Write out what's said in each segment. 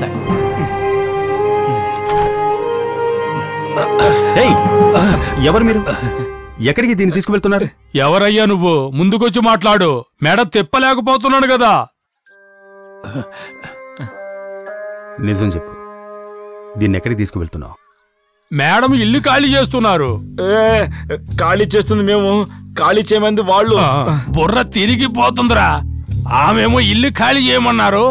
సరే. ఎవరు మీరు? ఎక్కడికి దీన్ని తీసుకువెళ్తున్నారు? ఎవరయ్యా నువ్వు? ముందుకొచ్చి మాట్లాడు. మెడ తిప్పలేకపోతున్నాడు కదా. నిజం చెప్పు, దీన్ని ఎక్కడికి తీసుకువెళ్తున్నావు? మేడం ఇల్లు ఖాళీ చేస్తున్నారు. ఖాళీ చేస్తుంది మేము, ఖాళీ చేయమంది వాళ్ళు. బుర్ర తిరిగిపోతుందిరా. ఆమెమో ఇల్లు ఖాళీ చేయమన్నారు,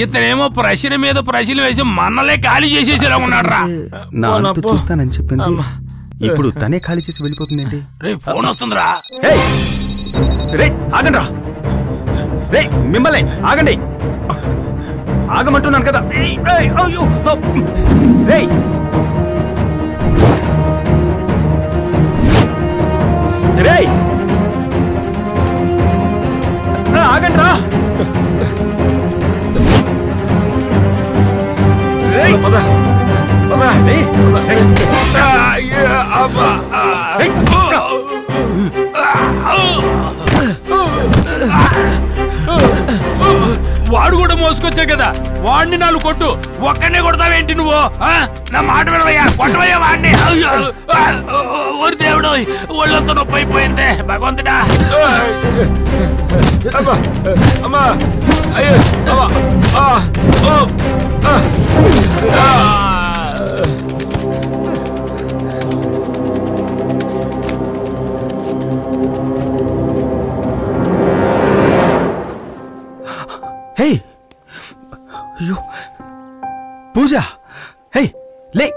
ఇతనేమో ప్రశ్న మీద ప్రశ్నలు వేసి మన్నలే ఖాళీ చేసేసేలా ఉన్నాడు రా. నా అంతు చూస్తానని చెప్పింది, ఇప్పుడు తనే ఖాళీ చేసి వెళ్ళిపోతుందేంటి? రే ఫోన్ వస్తుందిరా. ఆగండి రా. మిమ్మల్ని ఆగండి, ఆగమంటున్నాను కదా. ఆగండి రా. వాడు కూడా మోసుకొచ్చా కదా, వాడిని 4 కొట్టు. ఒక్కనే కొడతావేంటి నువ్వు? నా మాట వినవయ్యా, కొట్టవయ్యా వాడిని. ఓరి దేవుడు, ఒళ్ళంతా నొప్పి అయిపోయింది. భగవంతుడా. హే అయ్యో పూజ, హే లే.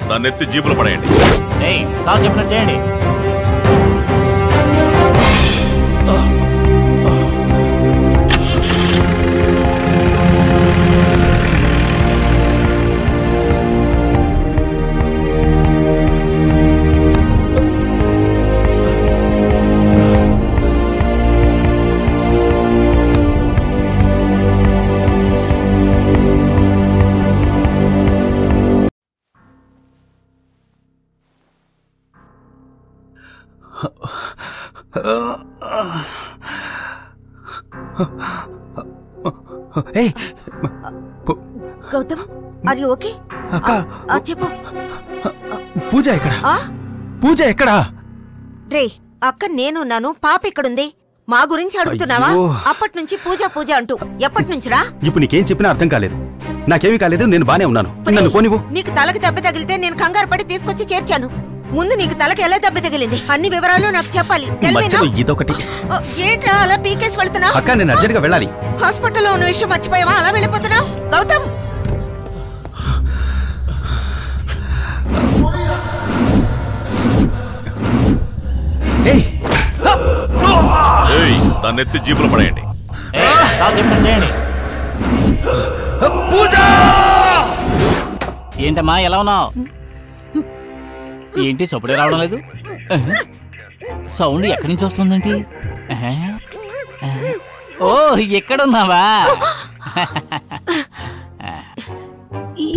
దాన్ని ఎత్తి జీపులో పడేయండి. చెప్పినట్టు చేయండి. Gautam, are you okay? చెప్పు. పూజ ఎక్కడా? పూజ ఎక్కడా? రే అక్క నేనున్నాను, పాప ఎక్కడుంది? మా గురించి అడుగుతున్నావా? అప్పటి నుంచి పూజ పూజ అంటూ ఎప్పటి నుంచిరా? ఇప్పుడు నీకేం చెప్పినా అర్థం కాలేదు. నాకేమీ కాలేదు, నేను బానే ఉన్నాను. నన్ను పోనివ్వు. నీకు తలకి దెబ్బ తగిలితే నేను కంగారు పడి తీసుకొచ్చి చేర్చాను. ముందు నీకు తలకి ఎలా దెబ్బ తగిలింది అన్ని వివరాలు నాకు చెప్పాలి. ఇదొకటి. ఏంట్రా అలా పీకేసి వెళ్తున్నావు? అక్క నేను అర్జెంట్ గా వెళ్ళాలి. హాస్పిటల్లో ఉన్న విషయం మర్చిపోయావా? అలా వెళ్ళిపోతున్నావు గౌతమ్. దాన్ని ఎత్తి జీపులో పడేయండి. ఏంటమ్మా ఎలా ఉన్నావు? ఏంటి చప్పుడే రావడం లేదు? సౌండ్ ఎక్కడి నుంచి వస్తుందేంటి? ఓ ఎక్కడున్నావా?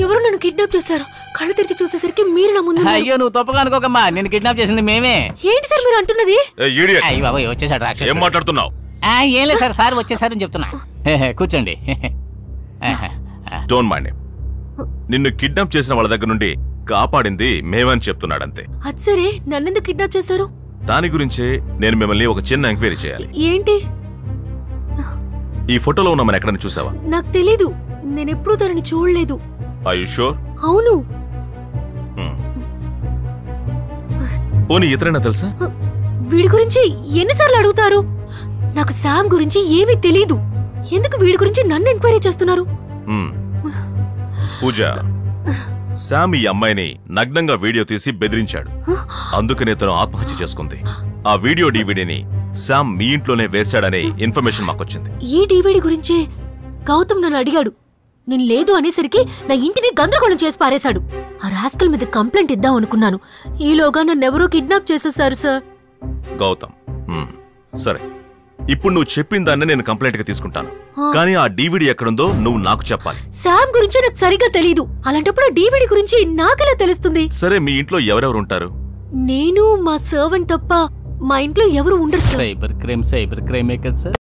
ఎవరు నన్ను కిడ్నాప్ చేశారు? కళ్ళు తెరిచి చూసేసరికి మీరు నా ముందు. అయ్యో నువ్వు తప్పగా అనుకోకమ్మా, నేను కిడ్నాప్ చేసింది మేమే. ఏంటి సార్ మీరు అంటున్నది? అయ్యి బాబాయ్ వచ్చేసాడు రాక్షసుడు. ఏం మాట్లాడుతున్నావు? ఏం లేదు సార్, సార్ వచ్చేసారని చెప్తున్నా. కూర్చోండి. Don't mind him. నిన్ను కిడ్నాప్ చేసిన వాళ్ళ దగ్గర నుండి కాపాడింది మేమని చెప్తున్నాడంతే. అది సరే, నన్నెందుకు కిడ్నాప్ చేశారు? దాని గురించే నేను మిమ్మల్ని ఒక చిన్న ఎంక్వైరీ చేయాలి. ఏంటి? ఈ ఫోటోలో ఉన్న మన ఎక్కడైనా చూసావా? నాకు తెలీదు, నేనెప్పుడు తనని చూడలేదు. Are you sure? అవును. పోనీ ఇతరైనా తెలుసా? వీడి గురించి ఎన్నిసార్లు అడుగుతారు? నాకు శామ్ గురించి ఏమీ తెలీదు. ఎందుకు వీడి గురించి నన్ను ఎంక్వైరీ చేస్తున్నారు? పూజ, శామ్ ఈ అమ్మాయిని నగ్నంగా వీడియో తీసి బెదిరించాడు. అందుకనే తను ఆత్మహత్య చేసుకుంది. ఆ వీడియో డివిడీని శామ్ మీ ఇంట్లోనే వేశాడనే ఇన్ఫర్మేషన్ మాకొచ్చింది. ఈ డివిడీ గురించే గౌతమ్ నన్ను అడిగాడు. నేను లేదు అనేసరికి నా ఇంటిని గందరగోళం చేసి పారేశాడు. ఆ రాస్కల్ మీద కంప్లైంట్ ఇద్దాం అనుకున్నాను. ఈలోగా నన్నెవరో కిడ్నాప్ చేసేశారు సార్. గౌతమ్, సరే, ఇప్పుడు నువ్వు చెప్పిన దాన్ని నేను కంప్లైంట్ గా తీసుకుంటాను. కానీ ఆ డీవీడీ ఎక్కడుందో నువ్వు నాకు చెప్పాలి. శామ్ గురించి నాకు సరిగా తెలీదు. అలాంటప్పుడు ఆ డీవీడీ గురించి నాకెలా తెలుస్తుంది? సరే, మీ ఇంట్లో ఎవరెవరు ఉంటారు? నేను, మా సర్వెంట్ తప్ప మా ఇంట్లో ఎవరు ఉండరు సార్. సైబర్ క్రైమ్ కదా సార్.